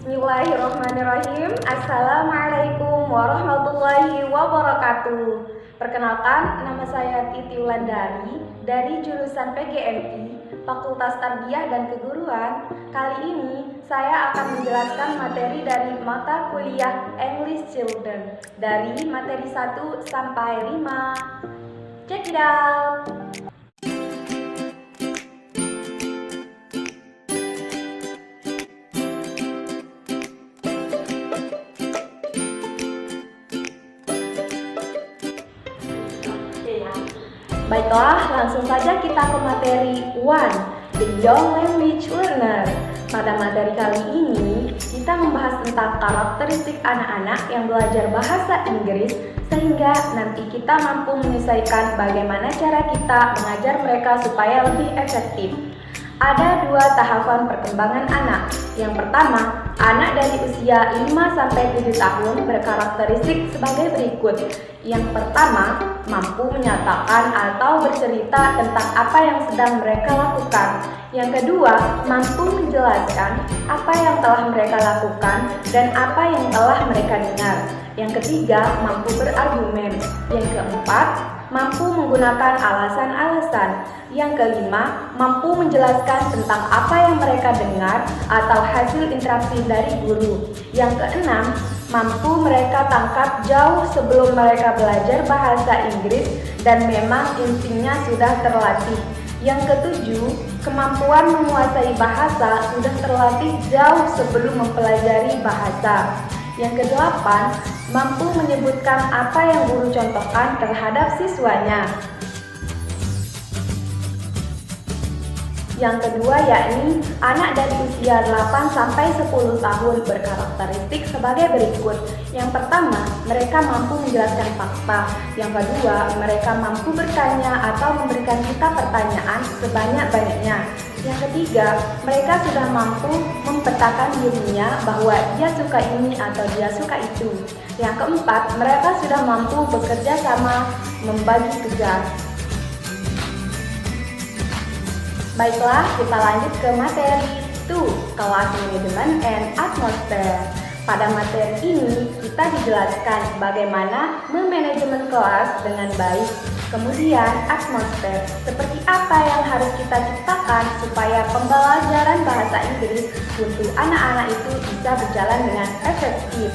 Bismillahirrahmanirrahim. Assalamualaikum warahmatullahi wabarakatuh. Perkenalkan, nama saya Titi Wulandari dari jurusan PGMI, Fakultas Tarbiyah dan Keguruan. Kali ini saya akan menjelaskan materi dari mata kuliah English Children dari materi 1 sampai 5. Check it out. Baiklah, langsung saja kita ke materi 1, The Young Language Learner. Pada materi kali ini, kita membahas tentang karakteristik anak-anak yang belajar bahasa Inggris sehingga nanti kita mampu menyesuaikan bagaimana cara kita mengajar mereka supaya lebih efektif. Ada 2 tahapan perkembangan anak. Yang pertama, anak dari usia 5-7 tahun berkarakteristik sebagai berikut. Yang pertama, mampu menyatakan atau bercerita tentang apa yang sedang mereka lakukan. Yang kedua, mampu menjelaskan apa yang telah mereka lakukan dan apa yang telah mereka dengar. Yang ketiga, mampu berargumen. Yang keempat, mampu menggunakan alasan-alasan. Yang kelima, mampu menjelaskan tentang apa yang mereka dengar atau hasil interaksi dari guru. Yang keenam, mampu mereka tangkap jauh sebelum mereka belajar bahasa Inggris dan memang instingnya sudah terlatih. Yang ketujuh, kemampuan menguasai bahasa sudah terlatih jauh sebelum mempelajari bahasa. Yang kedelapan, mampu menyebutkan apa yang guru contohkan terhadap siswanya. Yang kedua yakni anak dari usia 8-10 tahun berkarakteristik sebagai berikut. Yang pertama, mereka mampu menjelaskan fakta. Yang kedua, mereka mampu bertanya atau memberikan kita pertanyaan sebanyak-banyaknya. Yang ketiga, mereka sudah mampu mempetakan dirinya bahwa dia suka ini atau dia suka itu. Yang keempat, mereka sudah mampu bekerja sama membagi tugas. Baiklah, kita lanjut ke materi 2, Class Management and Atmosphere. Pada materi ini, kita dijelaskan bagaimana memanajemen kelas dengan baik. Kemudian, atmosfer, seperti apa yang harus kita ciptakan supaya pembelajaran bahasa Inggris untuk anak-anak itu bisa berjalan dengan efektif.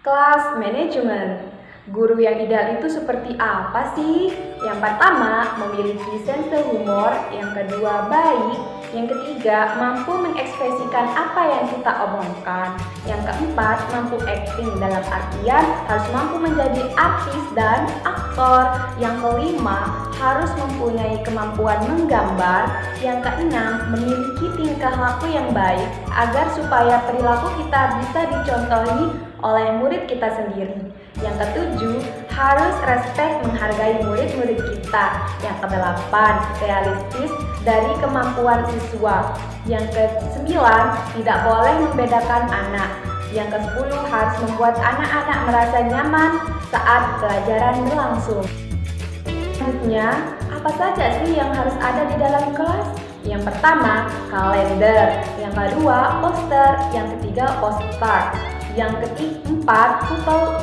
Class Management. Guru yang ideal itu seperti apa sih? Yang pertama, memiliki sense humor. Yang kedua, baik. Yang ketiga, mampu mengekspresikan apa yang kita omongkan. Yang keempat, mampu acting dalam artian harus mampu menjadi artis dan aktor. Yang kelima, harus mempunyai kemampuan menggambar. Yang keenam, memiliki tingkah laku yang baik agar supaya perilaku kita bisa dicontohi oleh murid kita sendiri. Yang ketujuh, harus respect menghargai murid-murid kita. Yang kedelapan, realistis dari kemampuan siswa. Yang kesembilan, tidak boleh membedakan anak. Yang kesepuluh, harus membuat anak-anak merasa nyaman saat pelajaran berlangsung. Selanjutnya, apa saja sih yang harus ada di dalam kelas? Yang pertama, kalender. Yang kedua, poster. Yang ketiga, postcard. Yang keempat,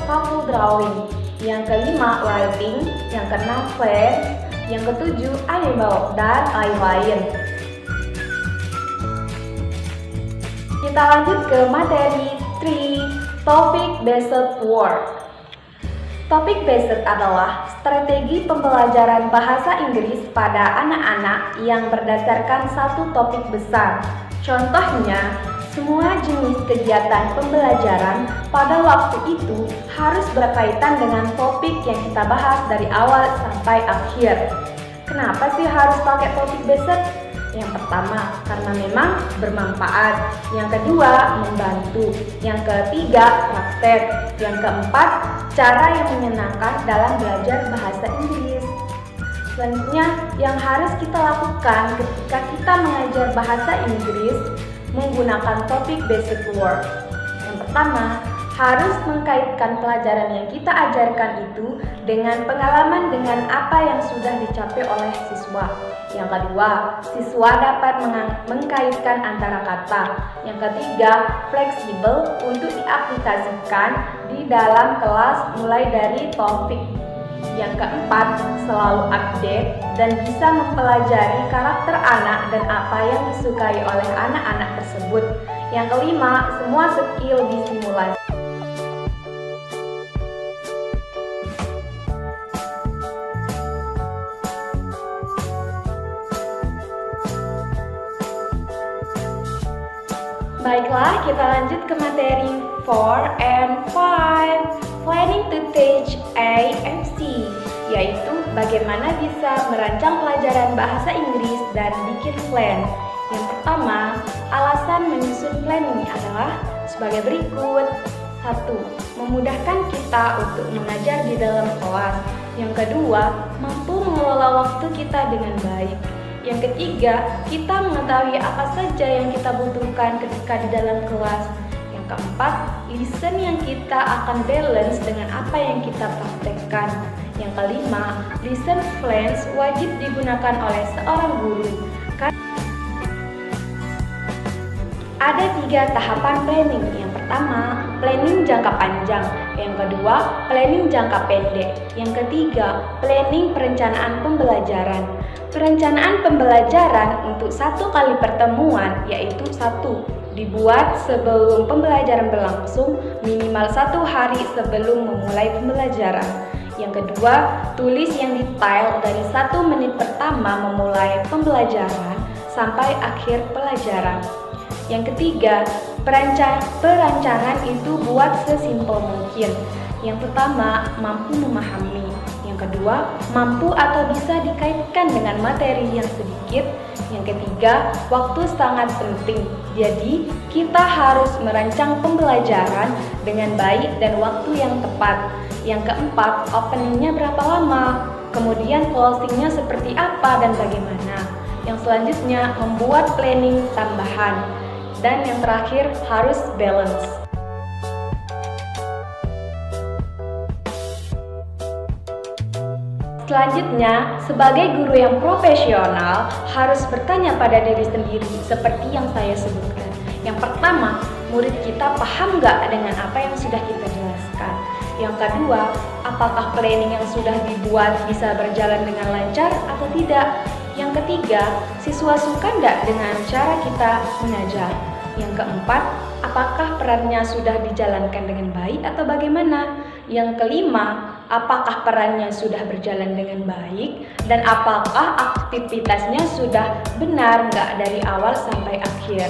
bubble drawing. Yang kelima, writing. Yang keenam, flash. Yang ketujuh, animal, dan lain-lain. Kita lanjut ke materi 3, Topic Based Work. Topic based adalah strategi pembelajaran bahasa Inggris pada anak-anak yang berdasarkan satu topik besar. Contohnya, semua jenis kegiatan pembelajaran pada waktu itu harus berkaitan dengan topik yang kita bahas dari awal sampai akhir. Kenapa sih harus pakai topik based? Yang pertama, karena memang bermanfaat. Yang kedua, membantu. Yang ketiga, praktek. Yang keempat, cara yang menyenangkan dalam belajar bahasa Inggris. Selanjutnya, yang harus kita lakukan ketika kita mengajar bahasa Inggris menggunakan topic based work. Yang pertama, harus mengkaitkan pelajaran yang kita ajarkan itu dengan pengalaman dengan apa yang sudah dicapai oleh siswa. Yang kedua, siswa dapat mengkaitkan antara kata. Yang ketiga, fleksibel untuk diaplikasikan di dalam kelas mulai dari topik. Yang keempat, selalu update dan bisa mempelajari karakter anak dan apa yang disukai oleh anak-anak tersebut. Yang kelima, semua skill disimulasi. Baiklah, kita lanjut ke materi 4 and 5, Planning to Teach A and C, yaitu bagaimana bisa merancang pelajaran bahasa Inggris dan bikin plan. Yang pertama, alasan menyusun plan ini adalah sebagai berikut. 1. Memudahkan kita untuk mengajar di dalam kelas. Yang kedua, mampu mengelola waktu kita dengan baik. Yang ketiga, kita mengetahui apa saja yang kita butuhkan ketika di dalam kelas. Yang keempat, listen yang kita akan balance dengan apa yang kita praktekkan. Yang kelima, lesson plans wajib digunakan oleh seorang guru. Ada 3 tahapan planning. Yang pertama, planning jangka panjang. Yang kedua, planning jangka pendek. Yang ketiga, planning perencanaan pembelajaran. Perencanaan pembelajaran untuk 1 kali pertemuan yaitu 1. Dibuat sebelum pembelajaran berlangsung minimal 1 hari sebelum memulai pembelajaran. Yang kedua, tulis yang detail dari 1 menit pertama memulai pembelajaran sampai akhir pelajaran. Yang ketiga, perancangan itu buat sesimpel mungkin. Yang pertama, mampu memahami. Yang kedua, mampu atau bisa dikaitkan dengan materi yang sedikit. Yang ketiga, waktu sangat penting. Jadi, kita harus merancang pembelajaran dengan baik dan waktu yang tepat. Yang keempat, openingnya berapa lama? Kemudian closingnya seperti apa dan bagaimana? Yang selanjutnya, membuat planning tambahan. Dan yang terakhir, harus balance. Selanjutnya, sebagai guru yang profesional harus bertanya pada diri sendiri seperti yang saya sebutkan. Yang pertama, murid kita paham nggak dengan apa yang sudah kita jelaskan? Yang kedua, apakah planning yang sudah dibuat bisa berjalan dengan lancar atau tidak? Yang ketiga, siswa suka nggak dengan cara kita mengajar? Yang keempat, apakah perannya sudah dijalankan dengan baik atau bagaimana? Yang kelima, apakah perannya sudah berjalan dengan baik? Dan apakah aktivitasnya sudah benar nggak dari awal sampai akhir?